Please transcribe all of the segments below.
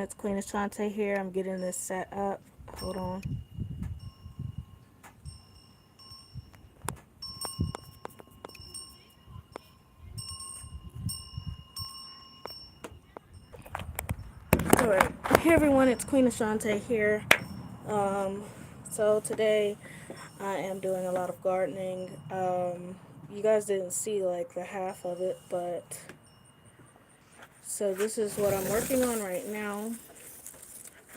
it's Queen Ashante here. I'm getting this set up. Hold on. Alright. Hey everyone, it's Queen Ashante here. Um, so today I am doing a lot of gardening. You guys didn't see like the half of it, but so this is what I'm working on right now.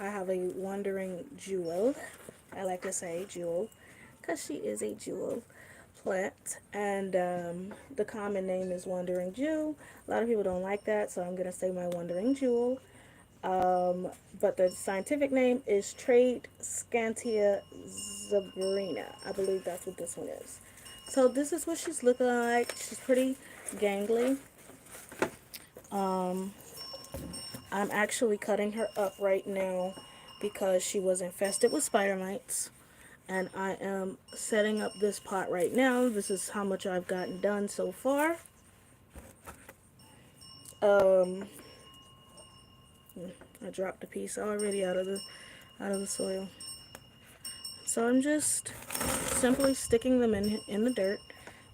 I have a wandering jewel. I like to say jewel because she is a jewel plant, and the common name is wandering jewel. A lot of people don't like that, so I'm gonna say my wandering jewel. But the scientific name is Trade Scantia Zabrina. I believe that's what this one is. So this is what she's looking like. She's pretty gangly. Um, I'm actually cutting her up right now because she was infested with spider mites. And I am setting up this pot right now. This is how much I've gotten done so far. Um, I dropped a piece already out of the soil. So I'm just simply sticking them in the dirt,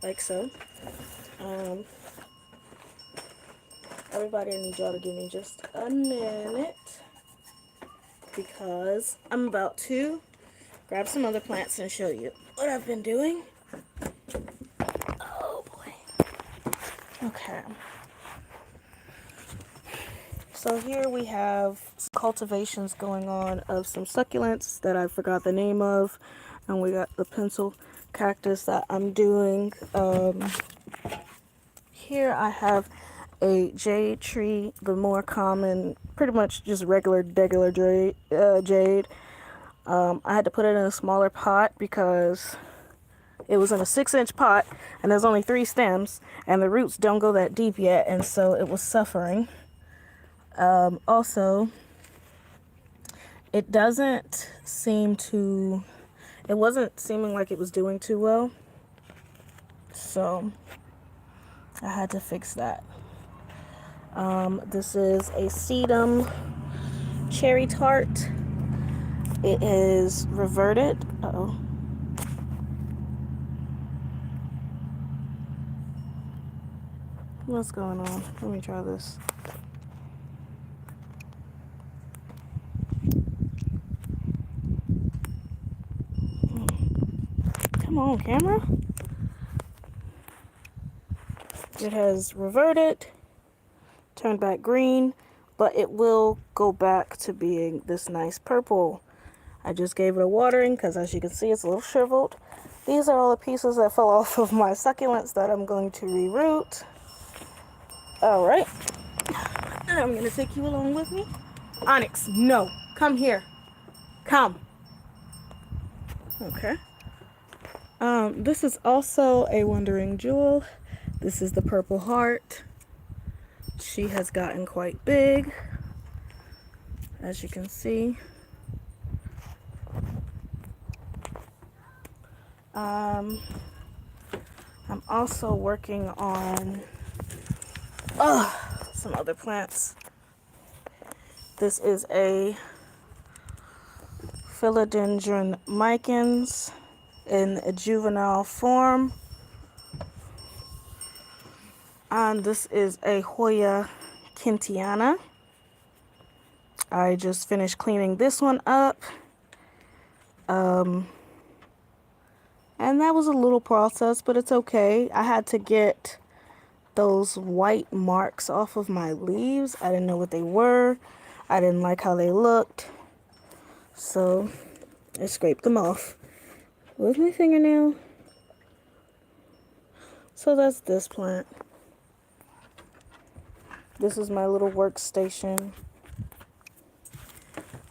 like so. Everybody, I need y'all to give me just a minute because I'm about to grab some other plants and show you what I've been doing. Oh boy. Okay. So here we have cultivations going on of some succulents that I forgot the name of. And we got the pencil cactus that I'm doing. Here I have a jade tree, the more common, pretty much just regular, degular jade. I had to put it in a smaller pot because it was in a 6-inch pot and there's only 3 stems and the roots don't go that deep yet, and so it was suffering. Also, it wasn't seeming like it was doing too well, so I had to fix that. This is a sedum cherry tart. It is reverted. Uh-oh. What's going on? Let me try this. Come on, camera. It has reverted, turned back green, but it will go back to being this nice purple. I just gave it a watering because, as you can see, it's a little shriveled. These are all the pieces that fell off of my succulents that I'm going to reroot. All right. And I'm going to take you along with me. Onyx, no. Come here. Come. Okay. This is also a wandering jewel. This is the purple heart. She has gotten quite big, as you can see. I'm also working on some other plants. This is a Philodendron micans in a juvenile form. And this is a Hoya Kintiana. I just finished cleaning this one up. And that was a little process, but it's okay. I had to get those white marks off of my leaves. I didn't know what they were. I didn't like how they looked. So I scraped them off with my fingernail. So that's this plant. This is my little workstation.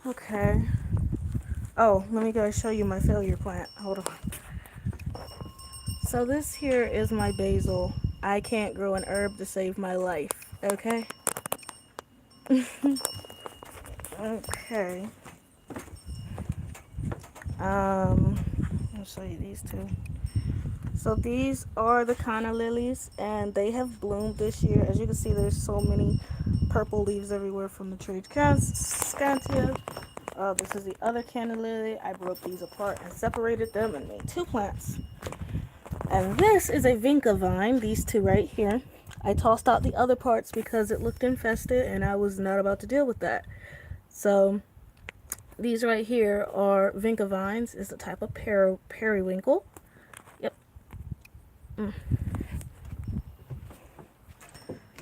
Okay. Oh, let me go show you my failure plant. Hold on. So this here is my basil. I can't grow an herb to save my life. Okay? Okay. I'll show you these two. So these are the Canna lilies, and they have bloomed this year. As you can see, there's so many purple leaves everywhere from the Scantia. This is the other canna lily. I broke these apart and separated them and made 2 plants. And this is a vinca vine, these 2 right here. I tossed out the other parts because it looked infested and I was not about to deal with that. So these right here are vinca vines. It's a type of periwinkle. Yep.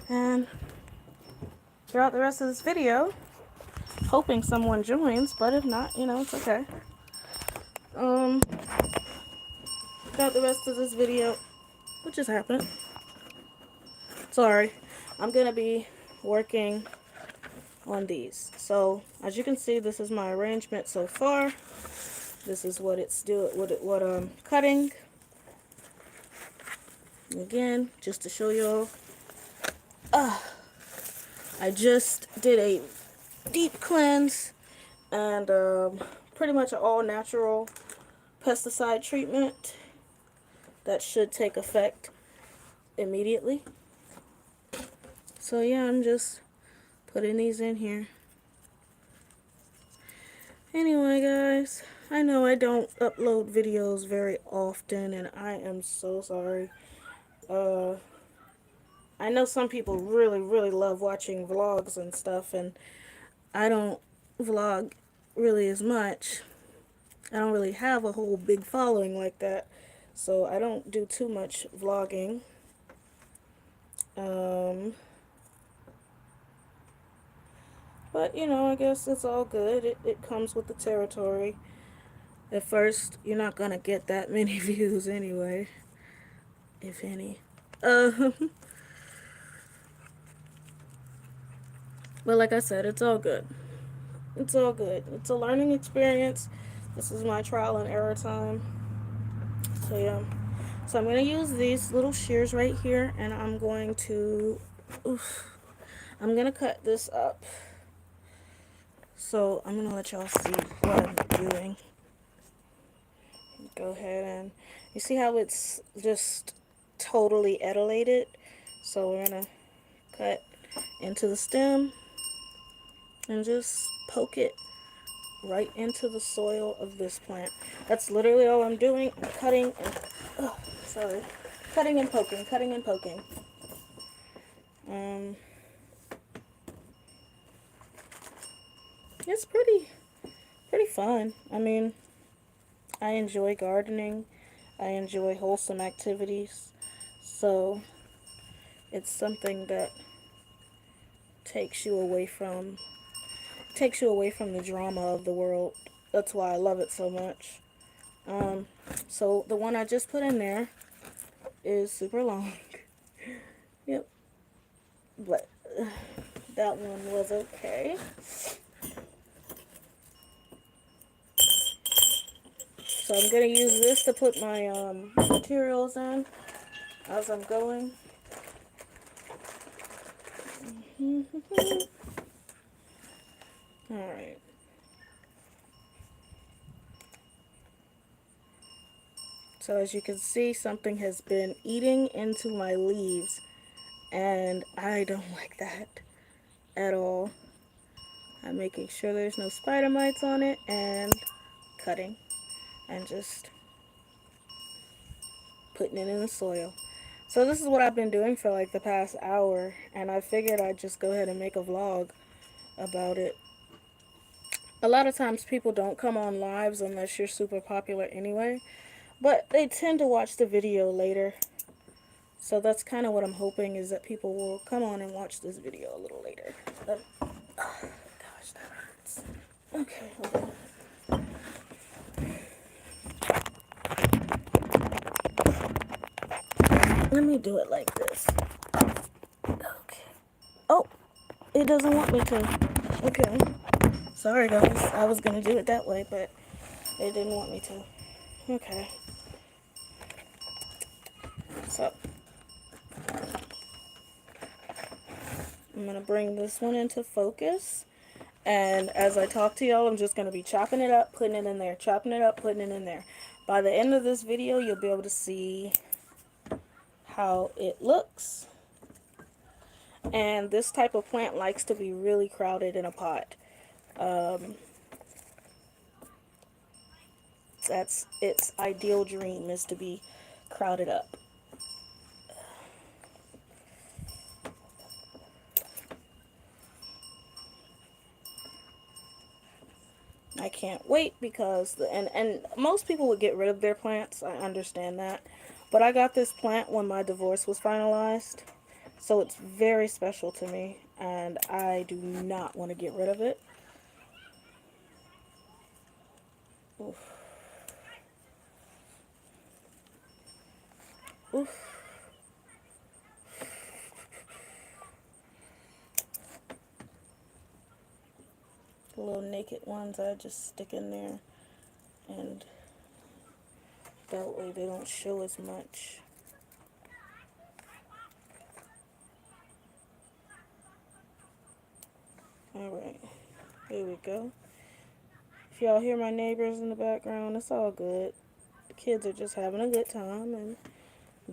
And throughout the rest of this video, hoping someone joins, but if not, you know, it's okay. Throughout the rest of this video, what just happened? Sorry, I'm gonna be working on these. So as you can see, this is my arrangement so far. This is what it's doing, what I'm cutting. Again, just to show y'all, I just did a deep cleanse and pretty much an all natural pesticide treatment that should take effect immediately. So yeah, I'm just putting these in here. Anyway, guys, I know I don't upload videos very often, and I am so sorry. I know some people really love watching vlogs and stuff, and I don't vlog really as much. I don't really have a whole big following like that, so I don't do too much vlogging. But, you know, I guess it's all good. It comes with the territory. At first, you're not going to get that many views anyway, if any. But like I said, it's all good. It's all good. It's a learning experience. This is my trial and error time. So, yeah. So, I'm going to use these little shears right here, and I'm going to cut this up. So I'm going to let y'all see what I'm doing. Go ahead and you see how it's just totally etiolated. So we're going to cut into the stem and just poke it right into the soil of this plant. That's literally all I'm doing. I'm cutting and cutting and poking, cutting and poking. It's pretty fun. I mean, I enjoy gardening. I enjoy wholesome activities. So it's something that takes you away from the drama of the world. That's why I love it so much. So the one I just put in there is super long. Yep. But that one was okay. So I'm going to use this to put my materials in as I'm going. Alright. So as you can see, something has been eating into my leaves, and I don't like that at all. I'm making sure there's no spider mites on it and cutting and just putting it in the soil. So this is what I've been doing for like the past hour, and I figured I'd just go ahead and make a vlog about it. A lot of times people don't come on lives unless you're super popular anyway, but they tend to watch the video later. So that's kind of what I'm hoping, is that people will come on and watch this video a little later. But, oh, gosh, that hurts. Okay, hold on. Let me do it like this. Okay. Oh, it doesn't want me to. Okay. Sorry, guys. I was going to do it that way, but it didn't want me to. Okay. So, I'm going to bring this one into focus. And as I talk to y'all, I'm just going to be chopping it up, putting it in there, chopping it up, putting it in there. By the end of this video, you'll be able to see how it looks. And this type of plant likes to be really crowded in a pot. Um, that's its ideal dream, is to be crowded up. I can't wait because and most people would get rid of their plants. I understand that. But I got this plant when my divorce was finalized. So it's very special to me and I do not want to get rid of it. Oof. Oof. The little naked ones I just stick in there, and that way they don't show as much. Alright, here we go. If y'all hear my neighbors in the background, it's all good. The kids are just having a good time and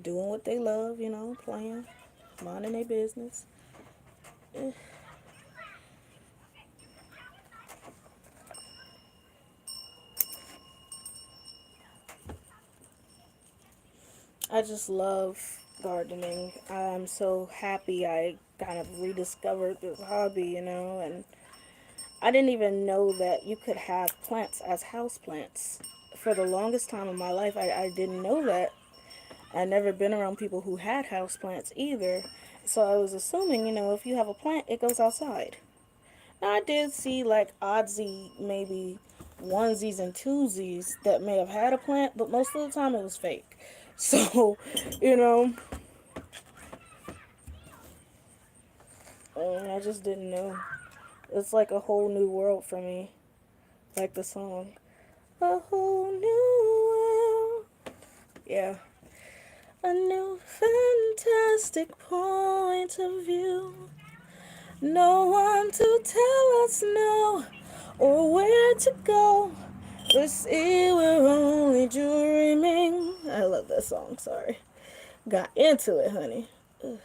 doing what they love, you know, playing, minding their business. I just love gardening. I'm so happy I kind of rediscovered this hobby, you know, and I didn't even know that you could have plants as house plants. For the longest time of my life, I didn't know that. I never been around people who had house plants either. So I was assuming, you know, if you have a plant, it goes outside. Now I did see like oddsy, maybe onesies and twosies that may have had a plant, but most of the time it was fake. So, you know, I just didn't know. It's like a whole new world for me. Like the song. A whole new world. Yeah. A new fantastic point of view. No one to tell us no or where to go. But see, we're only dreaming. I love that song, sorry. Got into it, honey. Ugh.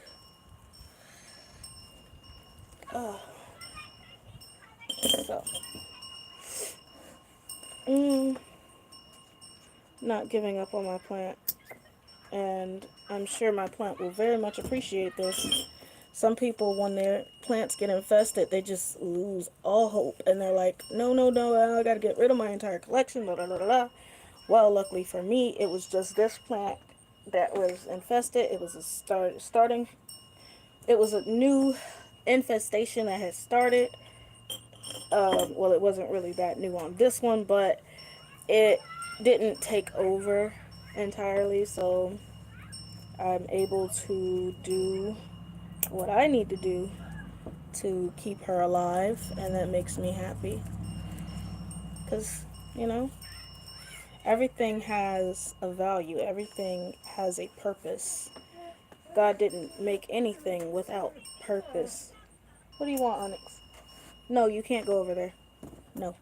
Oh. So, not giving up on my plant. And I'm sure my plant will very much appreciate this. Some people, when their plants get infested, they just lose all hope. And they're like, no, no, no, I gotta get rid of my entire collection, blah, blah, blah, blah. Well, luckily for me, it was just this plant that was infested. It was a starting. It was a new infestation that had started. Well, it wasn't really that new on this one, but it didn't take over entirely, so I'm able to do what I need to do to keep her alive, and that makes me happy. Because, you know, everything has a value, everything has a purpose. God didn't make anything without purpose. What do you want, Onyx? No, you can't go over there. No.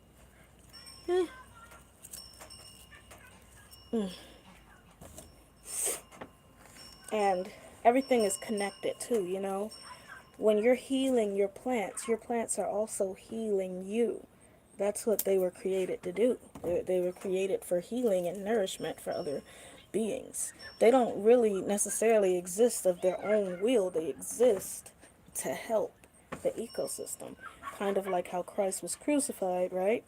And everything is connected too, you know. When you're healing your plants are also healing you. That's what they were created to do. They were created for healing and nourishment for other beings. They don't really necessarily exist of their own will. They exist to help the ecosystem. Kind of like how Christ was crucified, right?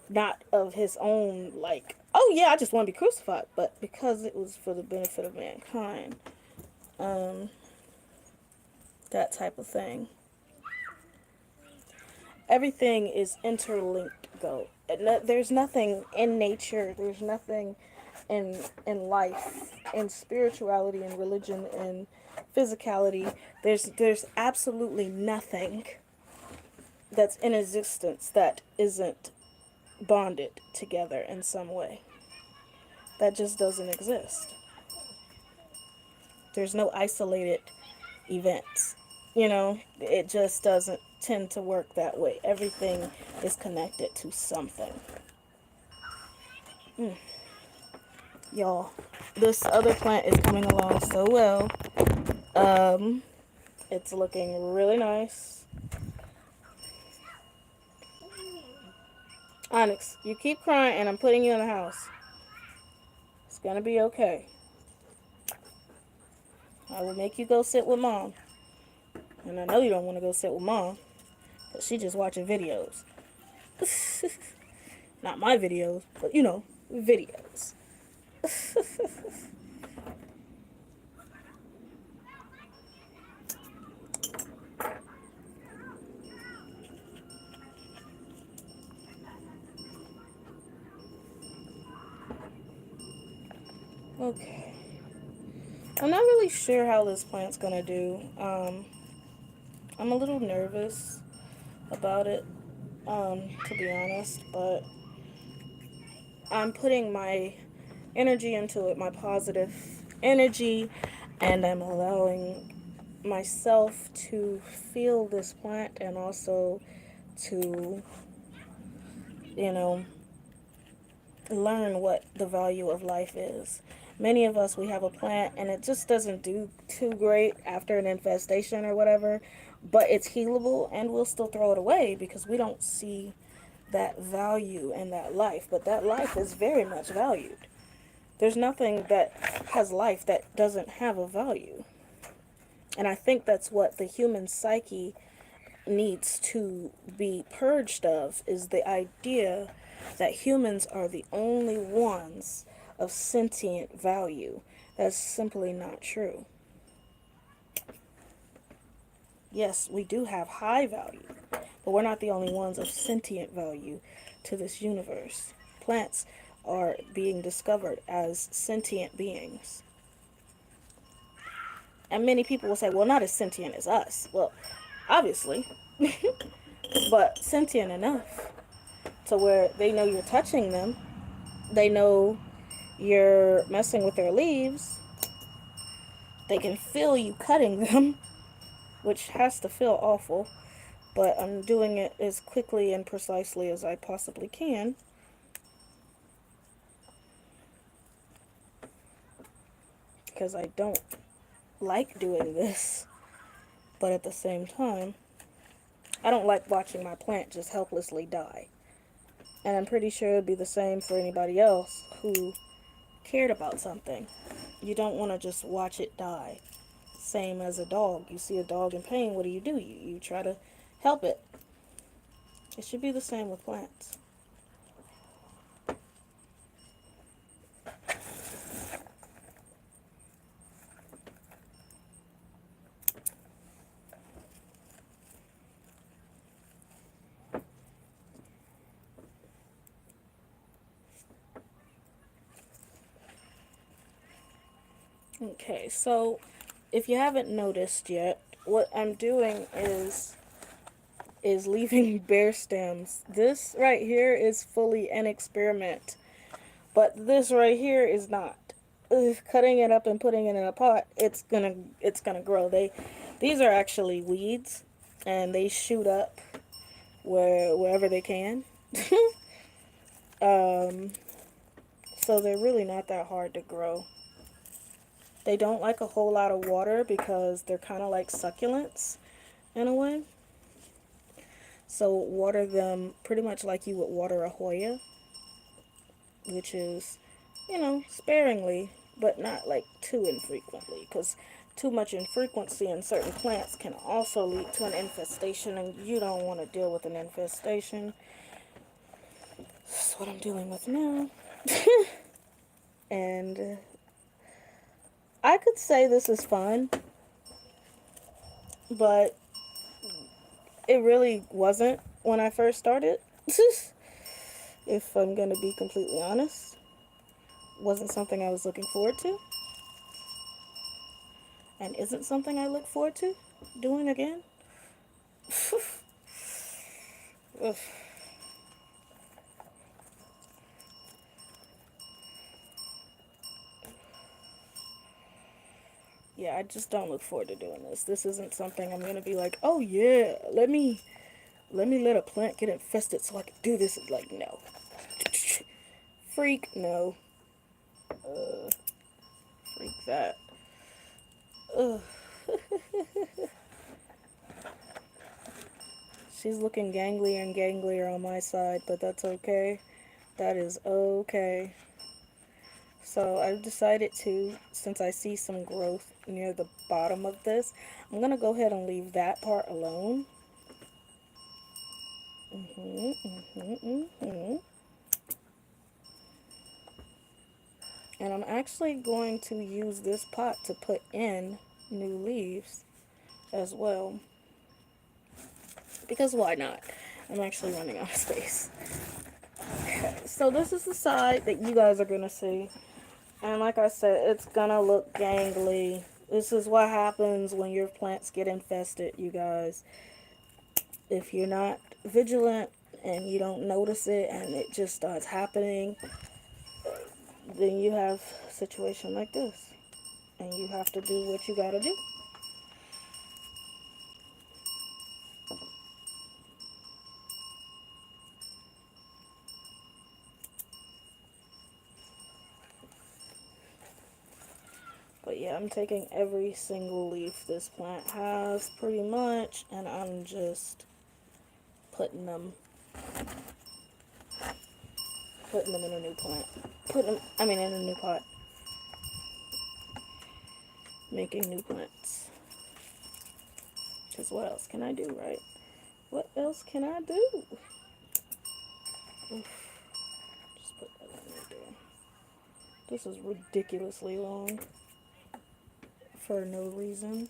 Not of his own, like, oh yeah, I just want to be crucified, but because it was for the benefit of mankind. That type of thing. Everything is interlinked, though. There's nothing in nature, there's nothing in life, in spirituality and religion and physicality. There's absolutely nothing that's in existence that isn't bonded together in some way. That just doesn't exist. There's no isolated events. You know, it just doesn't tend to work that way. Everything is connected to something. Y'all, this other plant is coming along so well. It's looking really nice. Onyx, you keep crying and I'm putting you in the house. It's gonna be okay. I will make you go sit with mom. And I know you don't want to go sit with mom, but she just watching videos. Not my videos, but you know, videos. Okay. I'm not really sure how this plant's gonna do. I'm a little nervous about it, to be honest, but I'm putting my energy into it, my positive energy, and I'm allowing myself to feel this plant and also to, you know, learn what the value of life is. Many of us, we have a plant and it just doesn't do too great after an infestation or whatever, but it's healable and we'll still throw it away because we don't see that value in that life. But that life is very much valued. There's nothing that has life that doesn't have a value. And I think that's what the human psyche needs to be purged of, is the idea that humans are the only ones of sentient value. That's simply not true. Yes, we do have high value, but we're not the only ones of sentient value to this universe. Plants are being discovered as sentient beings. And many people will say, well, not as sentient as us. Well, obviously, but sentient enough to where they know you're touching them. They know you're messing with their leaves. They can feel you cutting them, which has to feel awful, but I'm doing it as quickly and precisely as I possibly can. Because I don't like doing this, but at the same time, I don't like watching my plant just helplessly die. And I'm pretty sure it'd be the same for anybody else who cared about something. You don't want to just watch it die. Same as a dog. You see a dog in pain, what do? You try to help it. It should be the same with plants. Okay, so if you haven't noticed yet, what I'm doing is leaving bare stems. This right here is fully an experiment, but this right here is not. Cutting it up and putting it in a pot, it's gonna grow. These are actually weeds, and they shoot up wherever they can. um, so they're really not that hard to grow. They don't like a whole lot of water because they're kind of like succulents in a way. So water them pretty much like you would water a Hoya, which is, sparingly, but not like too infrequently, because too much infrequency in certain plants can also lead to an infestation, and you don't want to deal with an infestation. That's what I'm dealing with now. And I could say this is fun, but it really wasn't when I first started. If I'm going to be completely honest, wasn't something I was looking forward to, and isn't something I look forward to doing again. Yeah, I just don't look forward to doing this. This isn't something I'm gonna be like, oh yeah, let a plant get infested so I can do this. Like, no. Freak, no. Freak that. Ugh. She's looking ganglier and ganglier on my side, but that's okay. That is okay. So I've decided to, since I see some growth near the bottom of this, I'm going to go ahead and leave that part alone. And I'm actually going to use this pot to put in new leaves as well. Because why not? I'm actually running out of space. Okay, so this is the side that you guys are going to see. And like I said, it's going to look gangly. This is what happens when your plants get infested, you guys. If you're not vigilant and you don't notice it and it just starts happening, then you have a situation like this. And you have to do what you got to do. But yeah, I'm taking every single leaf this plant has pretty much, and I'm just putting them in a new plant. In a new pot. Making new plants. Because what else can I do, right? What else can I do? Oof. Just put that in right there. This is ridiculously long. For no reason.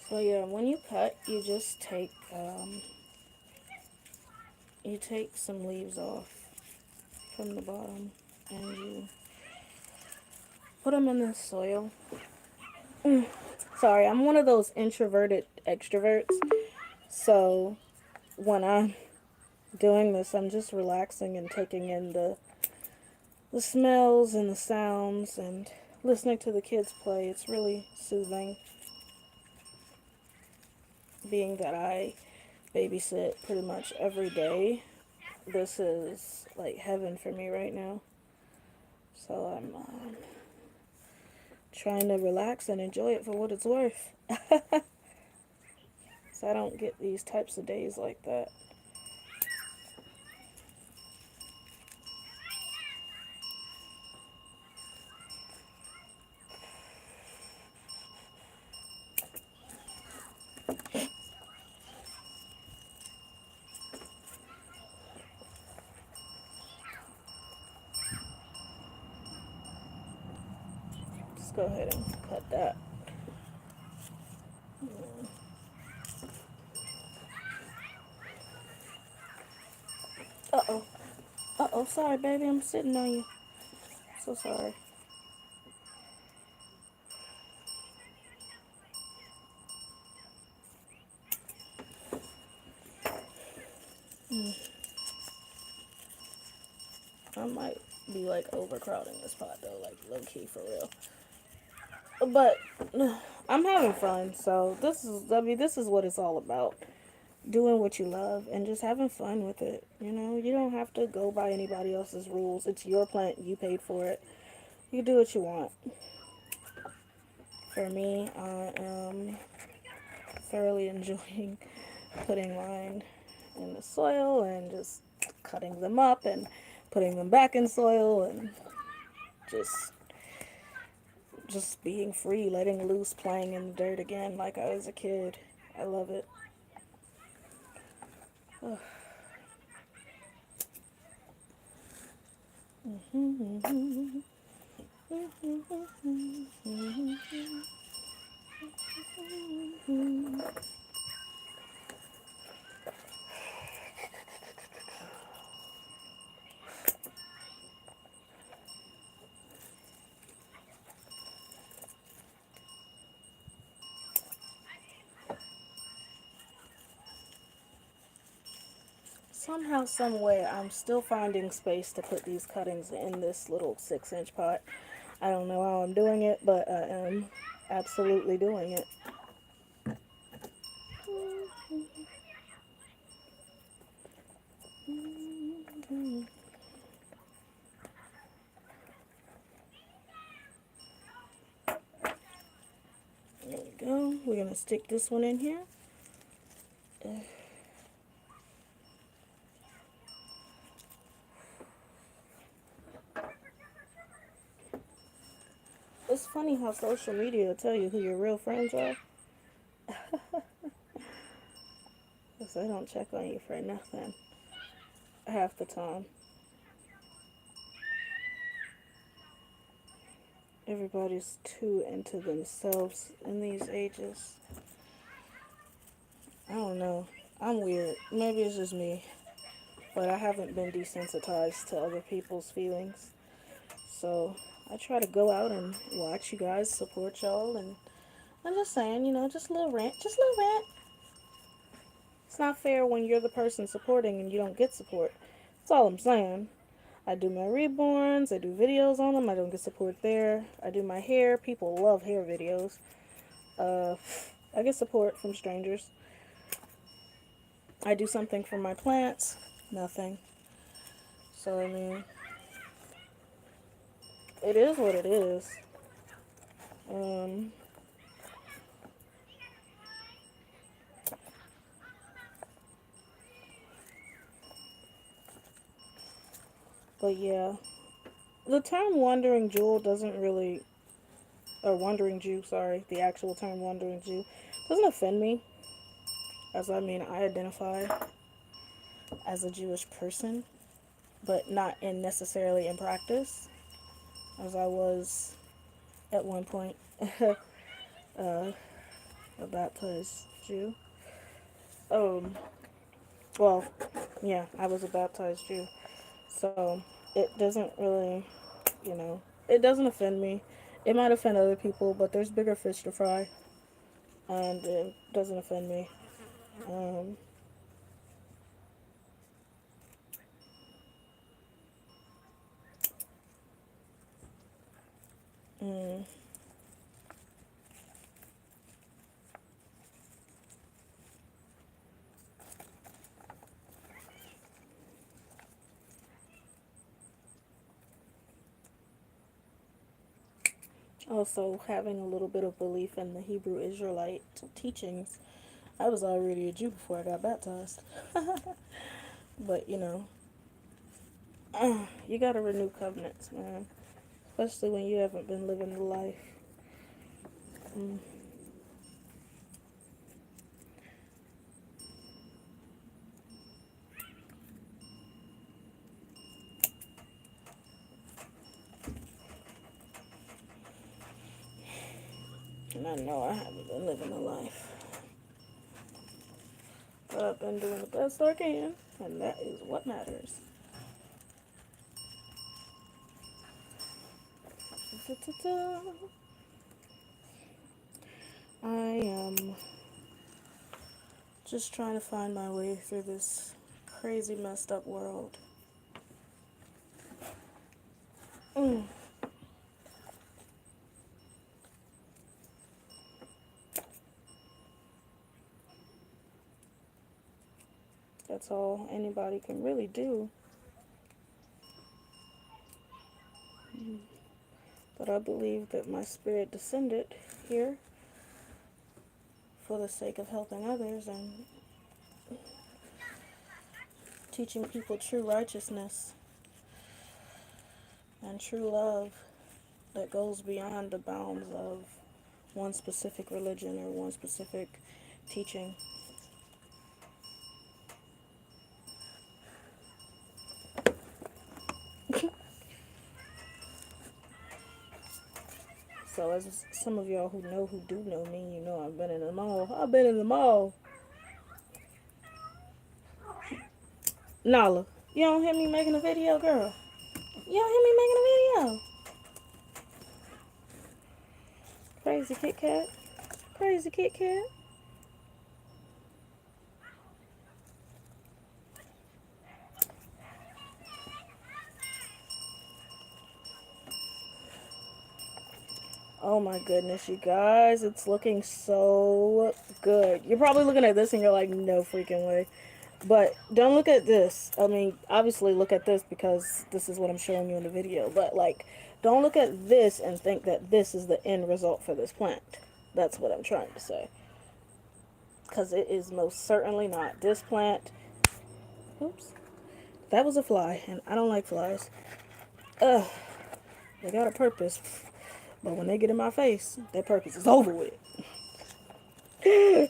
So yeah, when you cut, you just take some leaves off from the bottom and you put them in the soil. Sorry, I'm one of those introverted extroverts. So when I'm doing this, I'm just relaxing and taking in the smells and the sounds and listening to the kids play. It's really soothing. Being that I babysit pretty much every day, this is like heaven for me right now. So I'm trying to relax and enjoy it for what it's worth. So I don't get these types of days like that. Let's go ahead and cut that. Uh-oh. Uh-oh, sorry, baby. I'm sitting on you. So sorry. I might be, like, overcrowding this pot, though. Like, low-key, for real. But I'm having fun, so this is what it's all about. Doing what you love and just having fun with it. You know, you don't have to go by anybody else's rules. It's your plant. You paid for it. You do what you want. For me, I am thoroughly enjoying putting mine in the soil and just cutting them up and putting them back in soil and just being free, letting loose, playing in the dirt again like I was a kid. I love it. somehow, some way, I'm still finding space to put these cuttings in this little 6-inch pot. I don't know how I'm doing it, but I am absolutely doing it. There we go. We're going to stick this one in here. It's funny how social media will tell you who your real friends are. Because they don't check on you for nothing half the time. Everybody's too into themselves in these ages. I don't know. I'm weird. Maybe it's just me. But I haven't been desensitized to other people's feelings. So I try to go out and watch you guys, support y'all, and I'm just saying, just a little rant. Just a little rant. It's not fair when you're the person supporting and you don't get support. That's all I'm saying. I do my reborns, I do videos on them, I don't get support there. I do my hair, people love hair videos. I get support from strangers. I do something for my plants, nothing. So, I mean, it is what it is. But yeah, the term wandering Jew doesn't really, or wandering Jew, sorry, the actual term wandering Jew doesn't offend me. As I mean, I identify as a Jewish person, but not in necessarily in practice, as I was at one point a baptized Jew. Well, yeah, I was a baptized Jew, so it doesn't really, it doesn't offend me. It might offend other people, but there's bigger fish to fry, and it doesn't offend me. Um, mm. Also, having a little bit of belief in the Hebrew Israelite teachings. I was already a Jew before I got baptized. But, you gotta renew covenants, man. Especially when you haven't been living the life. Mm. And I know I haven't been living the life. But I've been doing the best I can, and that is what matters. I am just trying to find my way through this crazy, messed up world. Mm. That's all anybody can really do. But I believe that my spirit descended here for the sake of helping others and teaching people true righteousness and true love that goes beyond the bounds of one specific religion or one specific teaching. So as some of y'all who do know me, I've been in the mall. I've been in the mall. Nala, you don't hear me making a video, girl. You don't hear me making a video. Crazy Kit Kat. Crazy Kit Kat. Oh my goodness, you guys, it's looking so good. You're probably looking at this and you're like, no freaking way. But don't look at this. I mean, obviously look at this because this is what I'm showing you in the video. But like, don't look at this and think that this is the end result for this plant. That's what I'm trying to say. Because it is most certainly not. This plant, oops, that was a fly, and I don't like flies. Ugh, they got a purpose. But when they get in my face, their purpose is over with. Yeah.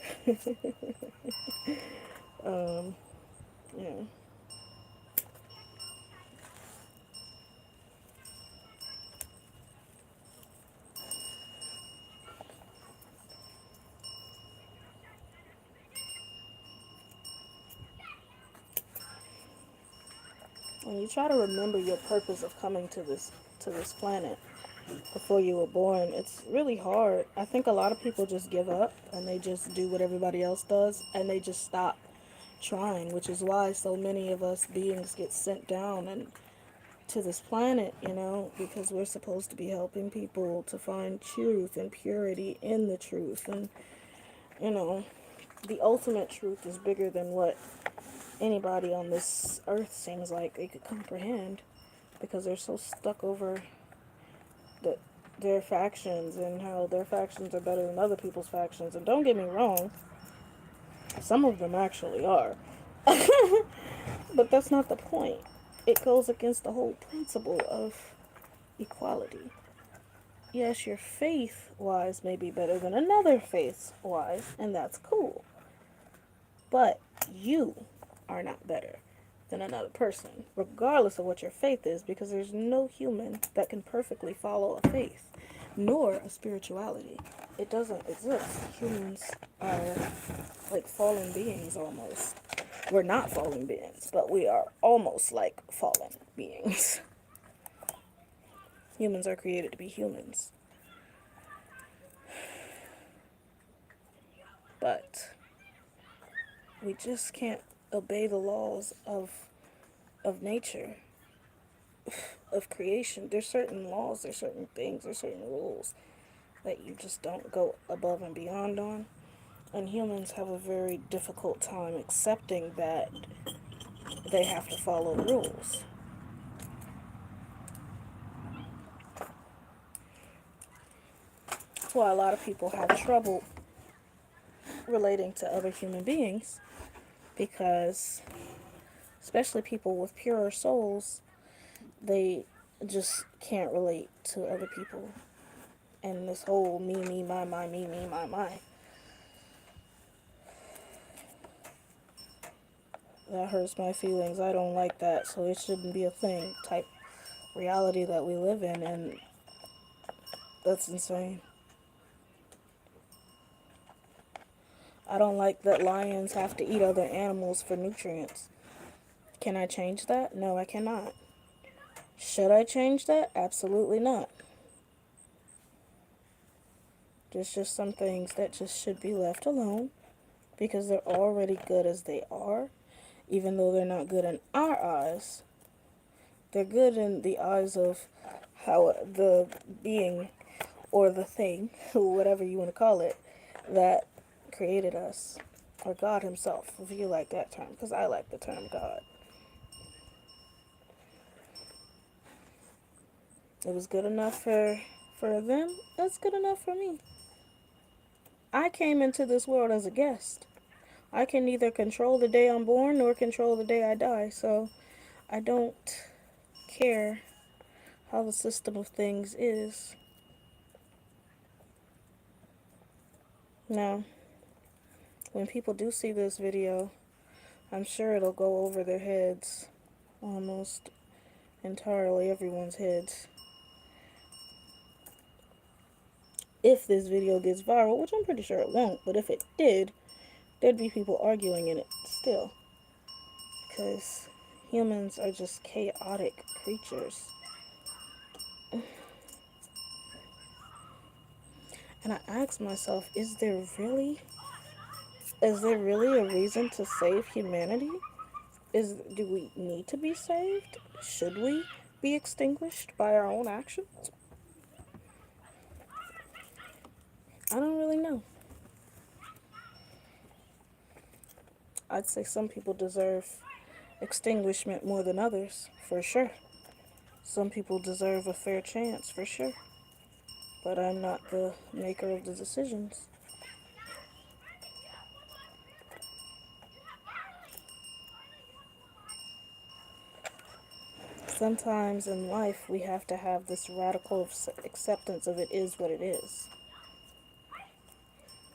When you try to remember your purpose of coming to this planet before you were born, it's really hard. I think a lot of people just give up and they just do what everybody else does and they just stop trying, which is why so many of us beings get sent down and to this planet, you know, because we're supposed to be helping people to find truth and purity in the truth. And, you know, the ultimate truth is bigger than what anybody on this earth seems like they could comprehend, because they're so stuck over the, their factions and how their factions are better than other people's factions. And don't get me wrong, some of them actually are. But that's not the point. It goes against the whole principle of equality. Yes, your faith-wise may be better than another faith-wise, and that's cool. But you are not better than another person, regardless of what your faith is, because there's no human that can perfectly follow a faith, nor a spirituality. It doesn't exist. Humans are like fallen beings almost. We're not fallen beings, but we are almost like fallen beings. Humans are created to be humans. But we just can't obey the laws of nature, of creation. There's certain laws, there's certain things, there's certain rules that you just don't go above and beyond on. And humans have a very difficult time accepting that they have to follow rules. That's why a lot of people have trouble relating to other human beings, because especially people with purer souls, they just can't relate to other people. And this whole me, my, me, my. That hurts my feelings. I don't like that, so it shouldn't be a thing type reality that we live in, and that's insane. I don't like that lions have to eat other animals for nutrients. Can I change that? No, I cannot. Should I change that? Absolutely not. There's just some things that just should be left alone because they're already good as they are, even though they're not good in our eyes. They're good in the eyes of how the being or the thing, whatever you want to call it, that created us, or God himself, if you like that term, because I like the term God. It was good enough for them. That's good enough for me. I came into this world as a guest. I can neither control the day I'm born nor control the day I die, so I don't care how the system of things is. Now, when people do see this video, I'm sure it'll go over their heads, almost entirely everyone's heads. If this video gets viral, which I'm pretty sure it won't, but if it did, there'd be people arguing in it still. Because humans are just chaotic creatures. And I ask myself, is there really a reason to save humanity? Do we need to be saved? Should we be extinguished by our own actions? I'd say some people deserve extinguishment more than others, for sure. Some people deserve a fair chance, for sure. But I'm not the maker of the decisions. Sometimes in life we have to have this radical acceptance of it is what it is.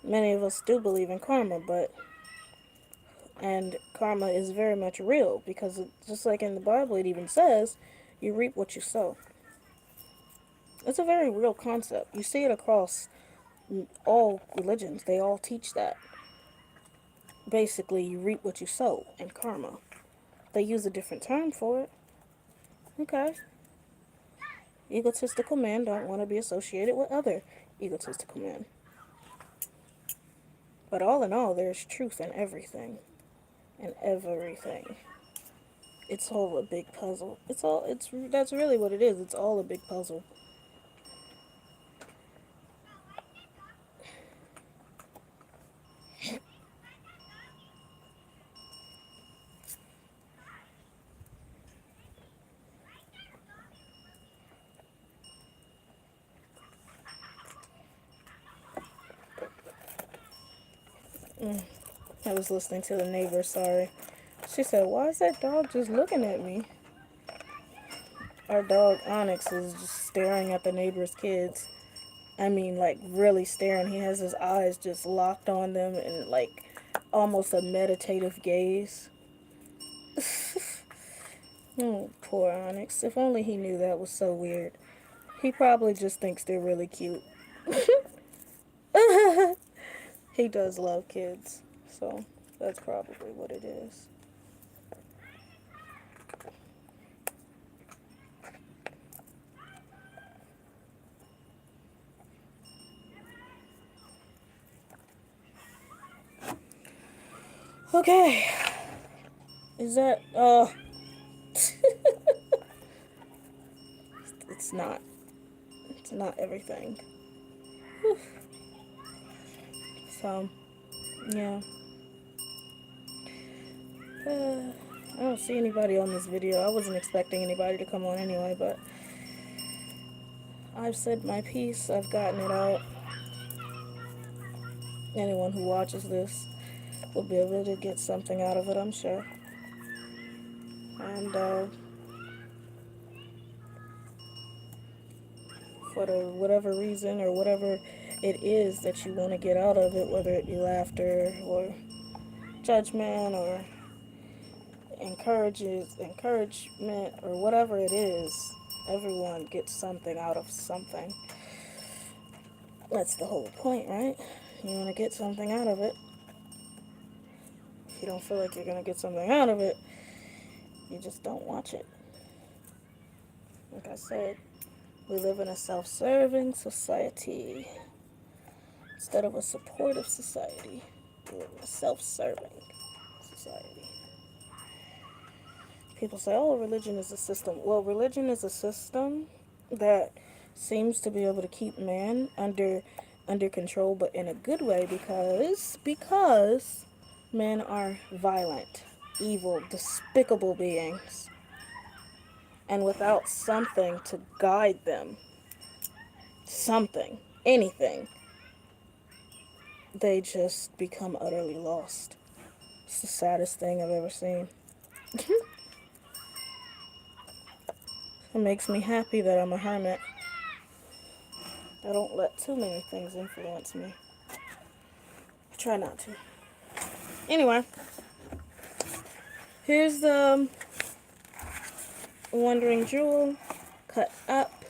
Many of us do believe in karma, and karma is very much real because just like in the Bible it even says, you reap what you sow. It's a very real concept. You see it across all religions. They all teach that. Basically, you reap what you sow in karma. They use a different term for it. Okay. Egotistical men don't want to be associated with other egotistical men. But all in all, there's truth in everything. In everything. It's all a big puzzle. That's really what it is. It's all a big puzzle. I was listening to the neighbor, sorry. She said, why is that dog just looking at me? Our dog, Onyx, is just staring at the neighbor's kids. I mean, like, really staring. He has his eyes just locked on them and, like, almost a meditative gaze. Oh, poor Onyx. If only he knew that was so weird. He probably just thinks they're really cute. He does love kids, so that's probably what it is. Okay. Is that, it's not. It's not everything. Whew. So, yeah. I don't see anybody on this video. I wasn't expecting anybody to come on anyway, but I've said my piece. I've gotten it out. Anyone who watches this will be able to get something out of it, I'm sure. And for whatever reason or whatever it is that you want to get out of it, whether it be laughter or judgment or encouragement or whatever it is, everyone gets something out of something. That's the whole point, right? You want to get something out of it. If you don't feel like you're going to get something out of it, you just don't watch it. Like I said, we live in a self-serving society instead of a supportive society. We live in a self-serving society. People say, oh, religion is a system. Well, religion is a system that seems to be able to keep man under control, but in a good way because men are violent, evil, despicable beings. And without something to guide them, something, anything, they just become utterly lost. It's the saddest thing I've ever seen. It makes me happy that I'm a hermit. I don't let too many things influence me. I try not to. Anyway, here's the Wandering Jewel cut up.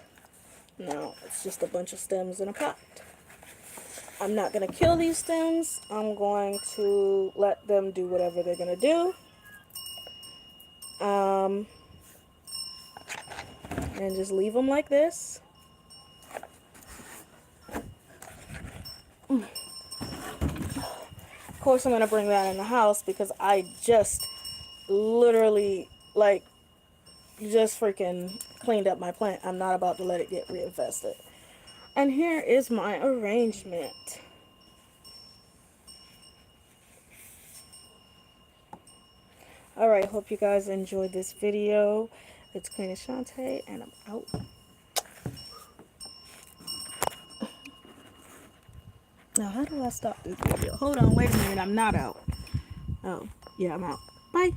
Now it's just a bunch of stems in a pot. I'm not going to kill these stems. I'm going to let them do whatever they're going to do. And just leave them like this. Of course, I'm going to bring that in the house because I just literally, like, just freaking cleaned up my plant. I'm not about to let it get reinfested. And here is my arrangement. Alright, hope you guys enjoyed this video. It's Queen Ashante, and I'm out. Now, how do I stop this video? Hold on, wait a minute. I'm not out. Oh, yeah, I'm out. Bye.